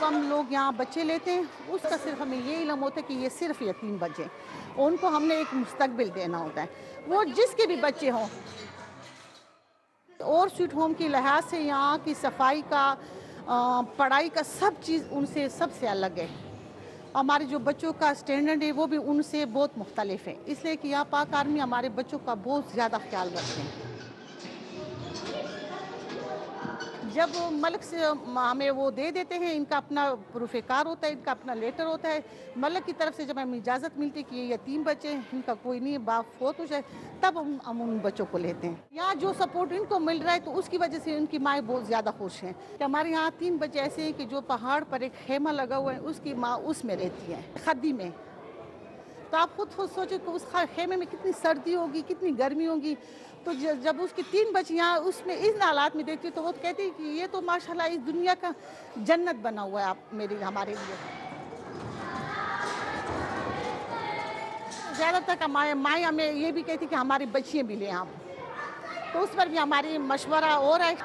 ہم لوگ یہاں بچے لیتے ہیں اس کا صرف ہمیں یہ علم ہوتا ہے کہ یہ صرف یتیم بچے، ان کو ہم نے ایک مستقبل دینا ہوتا ہے، وہ جس کے بھی بچے ہوں۔ اور سویٹ ہوم کی لحاظ سے یہاں کی صفائی کا، پڑھائی کا سب چیز ان سے سب سے الگ ہے۔ ہمارے جو بچوں کا اسٹینڈرڈ ہے وہ بھی ان سے بہت مختلف ہے، اس لیے کہ یہاں پاک آرمی ہمارے بچوں کا بہت زیادہ خیال رکھتے ہیں۔ جب ملک سے ہمیں وہ دے دیتے ہیں، ان کا اپنا پروف کار ہوتا ہے، ان کا اپنا لیٹر ہوتا ہے، ملک کی طرف سے جب ہمیں اجازت ملتی ہے کہ یہ یتیم بچے ہیں، ان کا کوئی نہیں باپ فوت ہو جائے، تب ہم ان بچوں کو لیتے ہیں۔ یہاں جو سپورٹ ان کو مل رہا ہے تو اس کی وجہ سے ان کی مائیں بہت زیادہ خوش ہیں کہ ہمارے یہاں 3 بچے ایسے ہیں کہ جو پہاڑ پر ایک خیمہ لگا ہوا ہے، اس کی ماں اس میں رہتی ہے، کھدی میں۔ تو آپ خود سوچیں کہ اس خیمے میں کتنی سردی ہوگی، کتنی گرمی ہوگی۔ تو جب اس کی 3 بچیاں اس میں ان حالات میں دیکھتی تو وہ کہتی کہ یہ تو ماشاءاللہ اس دنیا کا جنت بنا ہوا ہے آپ ہمارے لیے۔ زیادہ تر مائیں ہمیں یہ بھی کہتی کہ ہماری بچیاں بھی لیں آپ، تو اس پر بھی ہماری مشورہ ہو رہا ہے۔